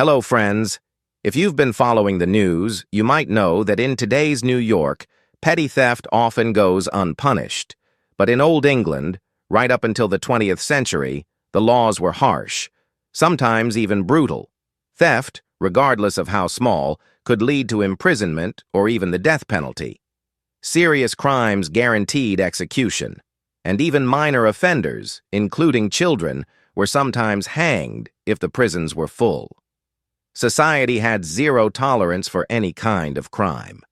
Hello, friends. If you've been following the news, you might know that in today's New York, petty theft often goes unpunished. But in Old England, right up until the 20th century, the laws were harsh, sometimes even brutal. Theft, regardless of how small, could lead to imprisonment or even the death penalty. Serious crimes guaranteed execution, and even minor offenders, including children, were sometimes hanged if the prisons were full. Society had zero tolerance for any kind of crime.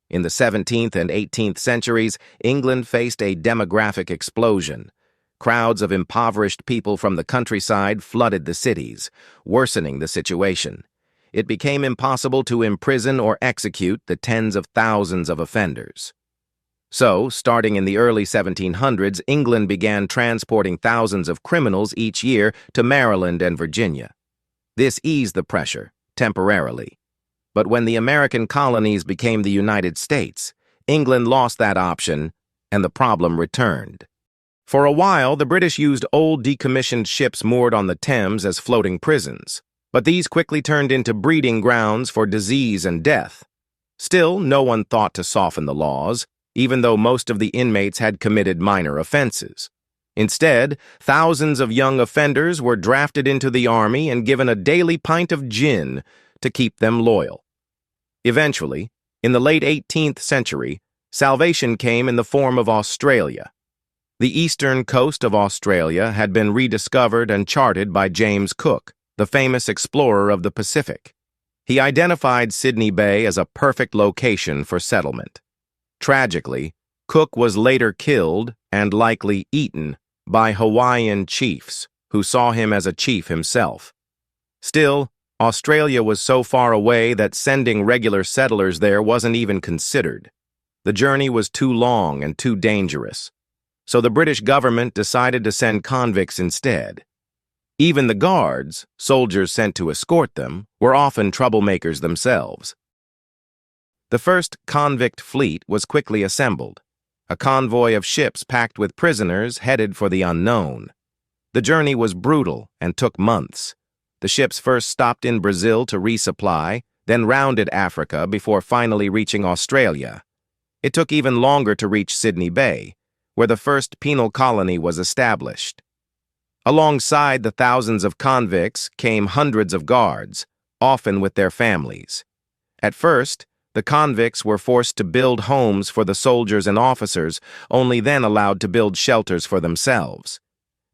In the 17th and 18th centuries, England faced a demographic explosion. Crowds of impoverished people from the countryside flooded the cities, worsening the situation. It became impossible to imprison or execute the tens of thousands of offenders. So, starting in the early 1700s, England began transporting thousands of criminals each year to Maryland and Virginia. This eased the pressure, temporarily. But when the American colonies became the United States, England lost that option, and the problem returned. For a while, the British used old decommissioned ships moored on the Thames as floating prisons, but these quickly turned into breeding grounds for disease and death. Still, no one thought to soften the laws, even though most of the inmates had committed minor offenses. Instead, thousands of young offenders were drafted into the army and given a daily pint of gin to keep them loyal. Eventually, in the late 18th century, salvation came in the form of Australia. The eastern coast of Australia had been rediscovered and charted by James Cook, the famous explorer of the Pacific. He identified Sydney Bay as a perfect location for settlement. Tragically, Cook was later killed and likely eaten by Hawaiian chiefs who saw him as a chief himself. Still, Australia was so far away that sending regular settlers there wasn't even considered. The journey was too long and too dangerous, so the British government decided to send convicts instead. Even the guards, soldiers sent to escort them, were often troublemakers themselves. The first convict fleet was quickly assembled, a convoy of ships packed with prisoners headed for the unknown. The journey was brutal and took months. The ships first stopped in Brazil to resupply, then rounded Africa before finally reaching Australia. It took even longer to reach Sydney Bay, where the first penal colony was established. Alongside the thousands of convicts came hundreds of guards, often with their families. At first, the convicts were forced to build homes for the soldiers and officers, only then allowed to build shelters for themselves.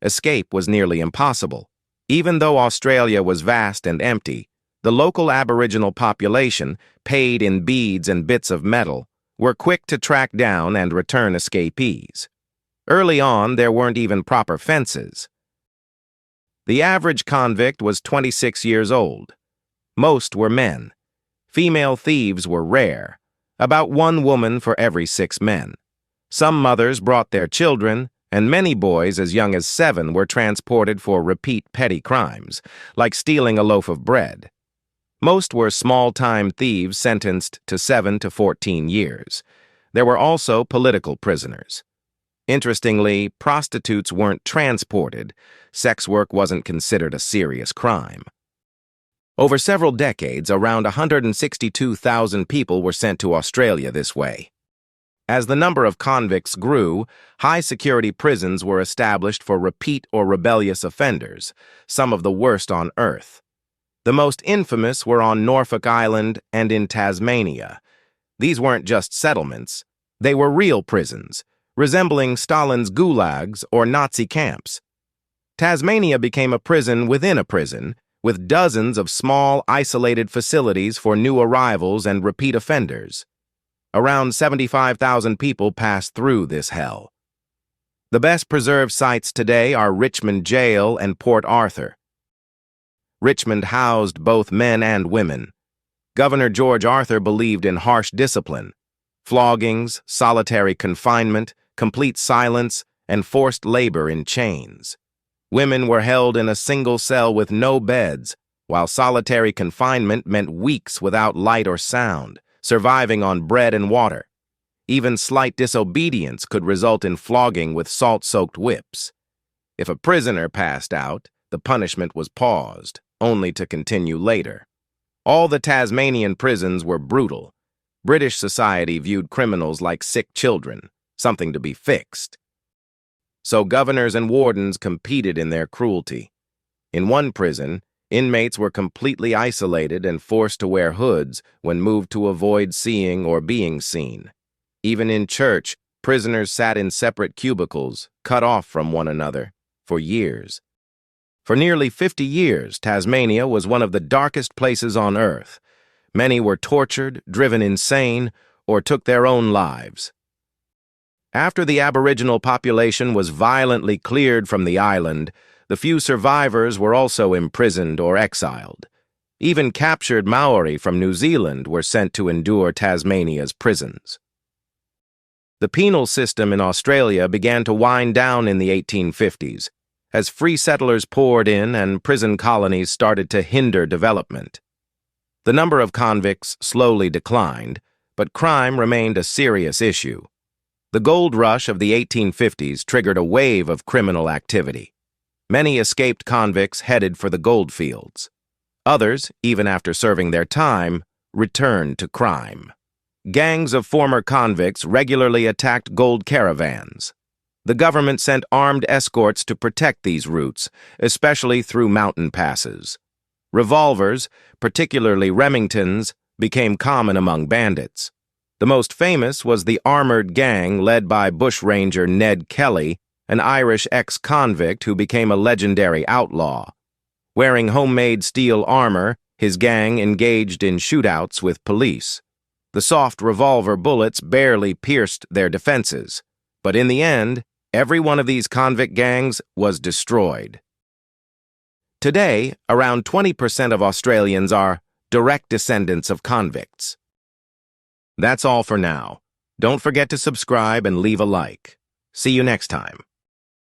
Escape was nearly impossible. Even though Australia was vast and empty, the local Aboriginal population, paid in beads and bits of metal, were quick to track down and return escapees. Early on, there weren't even proper fences. The average convict was 26 years old. Most were men. Female thieves were rare, about one woman for every 6 men. Some mothers brought their children, and many boys as young as 7 were transported for repeat petty crimes, like stealing a loaf of bread. Most were small-time thieves sentenced to 7 to 14 years. There were also political prisoners. Interestingly, prostitutes weren't transported. Sex work wasn't considered a serious crime. Over several decades, around 162,000 people were sent to Australia this way. As the number of convicts grew, high-security prisons were established for repeat or rebellious offenders, some of the worst on Earth. The most infamous were on Norfolk Island and in Tasmania. These weren't just settlements. They were real prisons, resembling Stalin's gulags or Nazi camps. Tasmania became a prison within a prison, with dozens of small, isolated facilities for new arrivals and repeat offenders. Around 75,000 people passed through this hell. The best-preserved sites today are Richmond Jail and Port Arthur. Richmond housed both men and women. Governor George Arthur believed in harsh discipline, floggings, solitary confinement, complete silence, and forced labor in chains. Women were held in a single cell with no beds, while solitary confinement meant weeks without light or sound, surviving on bread and water. Even slight disobedience could result in flogging with salt-soaked whips. If a prisoner passed out, the punishment was paused, only to continue later. All the Tasmanian prisons were brutal. British society viewed criminals like sick children, something to be fixed. So governors and wardens competed in their cruelty. In one prison, inmates were completely isolated and forced to wear hoods when moved to avoid seeing or being seen. Even in church, prisoners sat in separate cubicles, cut off from one another, for years. For nearly 50 years, Tasmania was one of the darkest places on Earth. Many were tortured, driven insane, or took their own lives. After the Aboriginal population was violently cleared from the island, the few survivors were also imprisoned or exiled. Even captured Maori from New Zealand were sent to endure Tasmania's prisons. The penal system in Australia began to wind down in the 1850s, as free settlers poured in and prison colonies started to hinder development. The number of convicts slowly declined, but crime remained a serious issue. The gold rush of the 1850s triggered a wave of criminal activity. Many escaped convicts headed for the gold fields. Others, even after serving their time, returned to crime. Gangs of former convicts regularly attacked gold caravans. The government sent armed escorts to protect these routes, especially through mountain passes. Revolvers, particularly Remingtons, became common among bandits. The most famous was the armored gang led by bushranger Ned Kelly, an Irish ex-convict who became a legendary outlaw. Wearing homemade steel armor, his gang engaged in shootouts with police. The soft revolver bullets barely pierced their defenses, but in the end, every one of these convict gangs was destroyed. Today, around 20% of Australians are direct descendants of convicts. That's all for now. Don't forget to subscribe and leave a like. See you next time.